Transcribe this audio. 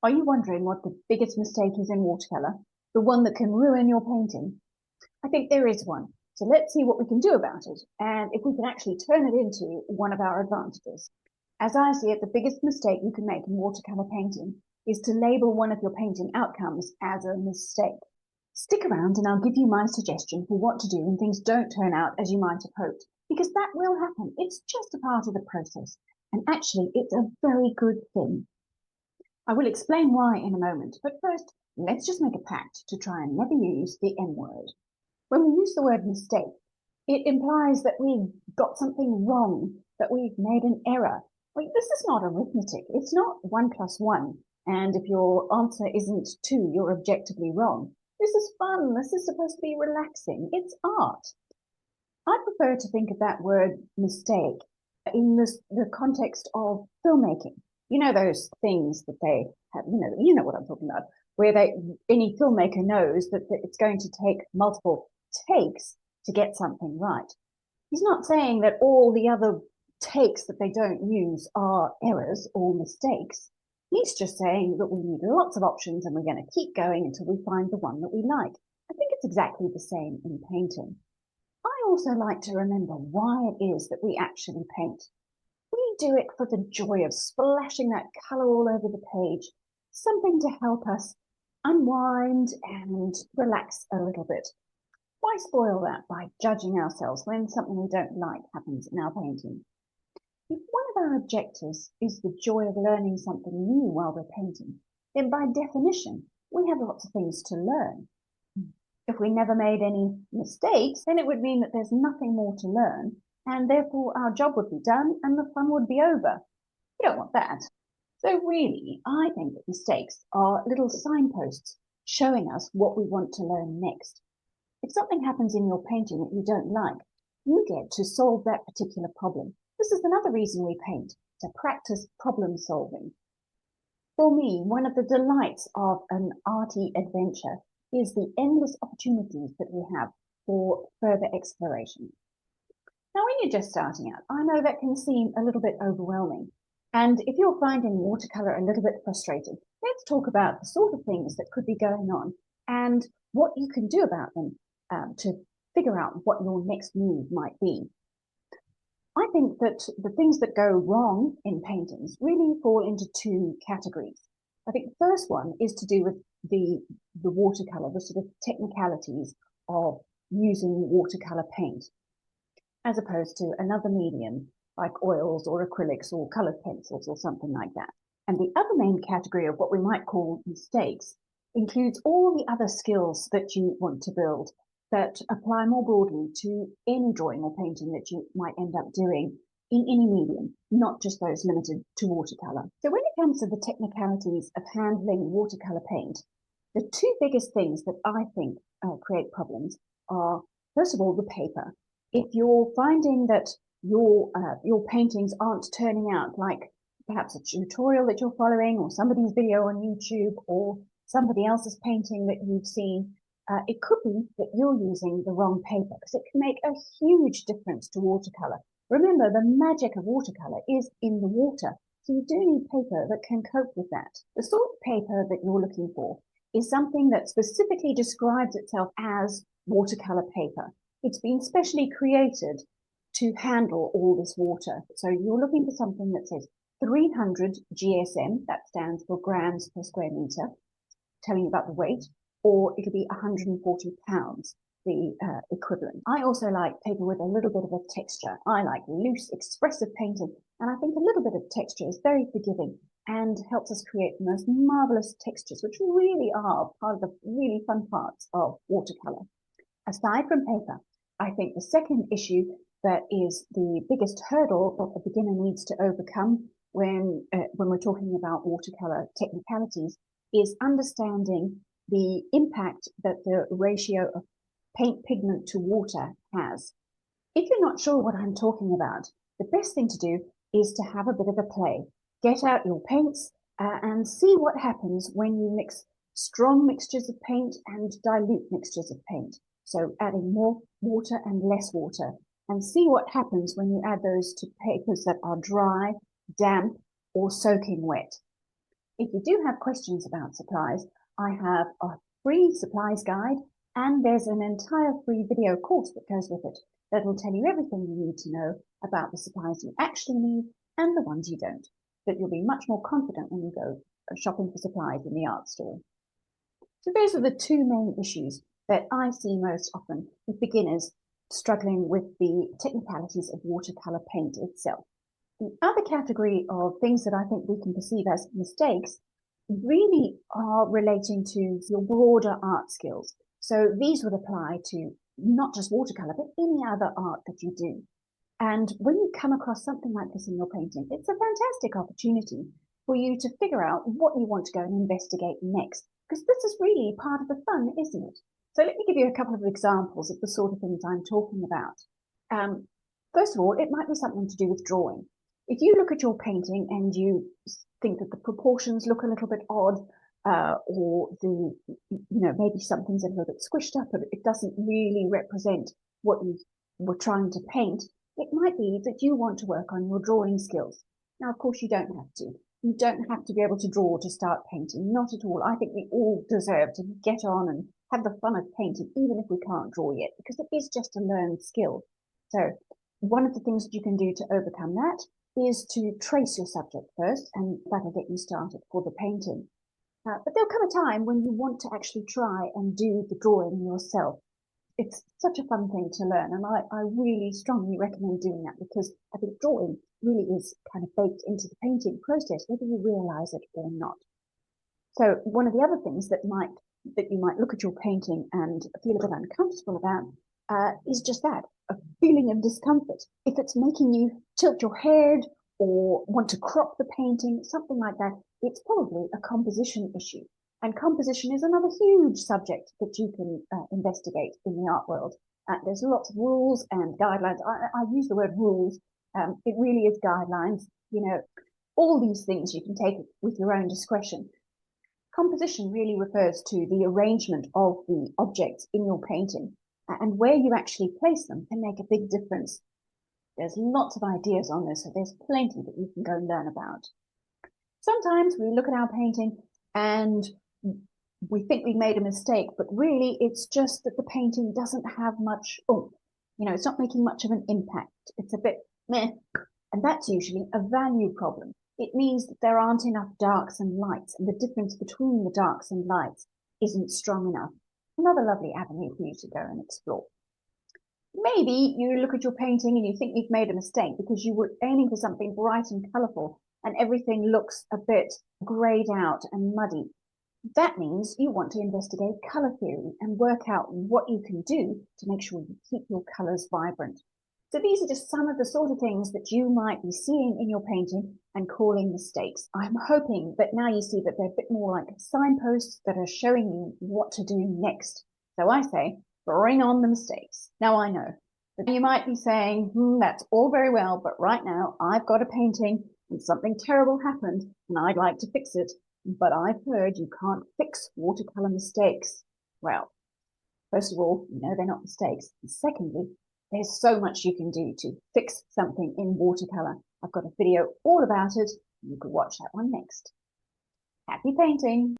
Are you wondering what the biggest mistake is in watercolor? The one that can ruin your painting? I think there is one. So let's see what we can do about it and if we can actually turn it into one of our advantages. As I see it, the biggest mistake you can make in watercolor painting is to label one of your painting outcomes as a mistake. Stick around and I'll give you my suggestion for what to do when things don't turn out as you might have hoped, because that will happen. It's just a part of the process. And actually, it's a very good thing. I will explain why in a moment, but first, let's just make a pact to try and never use the N word. When we use the word mistake, it implies that we've got something wrong, that we've made an error. Like, this is not arithmetic. It's not 1 + 1. And if your answer isn't 2, you're objectively wrong. This is fun. This is supposed to be relaxing. It's art. I prefer to think of that word mistake in the context of filmmaking. You know those things that they have, you know what I'm talking about, where any filmmaker knows that it's going to take multiple takes to get something right. He's not saying that all the other takes that they don't use are errors or mistakes. He's just saying that we need lots of options and we're going to keep going until we find the one that we like. I think it's exactly the same in painting. I also like to remember why it is that we actually paint. We do it for the joy of splashing that colour all over the page, something to help us unwind and relax a little bit. Why spoil that by judging ourselves when something we don't like happens in our painting? If one of our objectives is the joy of learning something new while we're painting, then by definition, we have lots of things to learn. If we never made any mistakes, then it would mean that there's nothing more to learn, and therefore our job would be done and the fun would be over. We don't want that. So really, I think that mistakes are little signposts showing us what we want to learn next. If something happens in your painting that you don't like, you get to solve that particular problem. This is another reason we paint, to practice problem solving. For me, one of the delights of an arty adventure is the endless opportunities that we have for further exploration. Now, when you're just starting out, I know that can seem a little bit overwhelming. And if you're finding watercolor a little bit frustrating, let's talk about the sort of things that could be going on and what you can do about them to figure out what your next move might be. I think that the things that go wrong in paintings really fall into 2 categories. I think the first one is to do with the watercolor, the sort of technicalities of using watercolor paint, as opposed to another medium like oils or acrylics or colored pencils or something like that. And the other main category of what we might call mistakes includes all the other skills that you want to build that apply more broadly to any drawing or painting that you might end up doing in any medium, not just those limited to watercolor. So when it comes to the technicalities of handling watercolor paint, the 2 biggest things that I think create problems are, first of all, the paper. If you're finding that your paintings aren't turning out like perhaps a tutorial that you're following or somebody's video on YouTube or somebody else's painting that you've seen, it could be that you're using the wrong paper, because it can make a huge difference to watercolor. Remember, the magic of watercolor is in the water, so you do need paper that can cope with that. The sort of paper that you're looking for is something that specifically describes itself as watercolor paper. It's been specially created to handle all this water. So you're looking for something that says 300 GSM, that stands for grams per square meter, telling you about the weight, or it'll be 140 pounds, the equivalent. I also like paper with a little bit of a texture. I like loose, expressive painting, and I think a little bit of texture is very forgiving and helps us create the most marvelous textures, which really are part of the really fun parts of watercolor. Aside from paper, I think the second issue that is the biggest hurdle that a beginner needs to overcome when we're talking about watercolor technicalities is understanding the impact that the ratio of paint pigment to water has. If you're not sure what I'm talking about, the best thing to do is to have a bit of a play. Get out your paints and see what happens when you mix strong mixtures of paint and dilute mixtures of paint. So adding more water and less water, and see what happens when you add those to papers that are dry, damp, or soaking wet. If you do have questions about supplies, I have a free supplies guide, and there's an entire free video course that goes with it that will tell you everything you need to know about the supplies you actually need and the ones you don't, that you'll be much more confident when you go shopping for supplies in the art store. So those are the two main issues that I see most often with beginners struggling with the technicalities of watercolor paint itself. The other category of things that I think we can perceive as mistakes really are relating to your broader art skills. So these would apply to not just watercolor, but any other art that you do. And when you come across something like this in your painting, it's a fantastic opportunity for you to figure out what you want to go and investigate next, because this is really part of the fun, isn't it? So let me give you a couple of examples of the sort of things I'm talking about. First of all, it might be something to do with drawing. If you look at your painting and you think that the proportions look a little bit odd, or maybe something's a little bit squished up, and it doesn't really represent what you were trying to paint, it might be that you want to work on your drawing skills. Now, of course, you don't have to. You don't have to be able to draw to start painting, not at all. I think we all deserve to get on and have the fun of painting, even if we can't draw yet, because it is just a learned skill. So one of the things that you can do to overcome that is to trace your subject first, and that'll get you started for the painting. But there'll come a time when you want to actually try and do the drawing yourself. It's such a fun thing to learn, and I really strongly recommend doing that, because I think drawing really is kind of baked into the painting process, whether you realize it or not. So one of the other things that you might look at your painting and feel a bit uncomfortable about is just that, a feeling of discomfort. If it's making you tilt your head or want to crop the painting, something like that, it's probably a composition issue. And composition is another huge subject that you can investigate in the art world. There's lots of rules and guidelines. I use the word rules. It really is guidelines. All these things you can take with your own discretion. Composition really refers to the arrangement of the objects in your painting, and where you actually place them can make a big difference. There's lots of ideas on this, so there's plenty that you can go and learn about. Sometimes we look at our painting and we think we made a mistake, but really it's just that the painting doesn't have much oomph. It's not making much of an impact. It's a bit meh, and that's usually a value problem. It means that there aren't enough darks and lights, and the difference between the darks and lights isn't strong enough. Another lovely avenue for you to go and explore. Maybe you look at your painting and you think you've made a mistake because you were aiming for something bright and colourful, and everything looks a bit greyed out and muddy. That means you want to investigate colour theory and work out what you can do to make sure you keep your colours vibrant. So these are just some of the sort of things that you might be seeing in your painting and calling mistakes. I'm hoping that now you see that they're a bit more like signposts that are showing you what to do next. So I say, bring on the mistakes. Now I know that you might be saying, that's all very well, but right now I've got a painting and something terrible happened and I'd like to fix it, but I've heard you can't fix watercolor mistakes. Well, first of all, they're not mistakes. And secondly, there's so much you can do to fix something in watercolor. I've got a video all about it. You can watch that one next. Happy painting!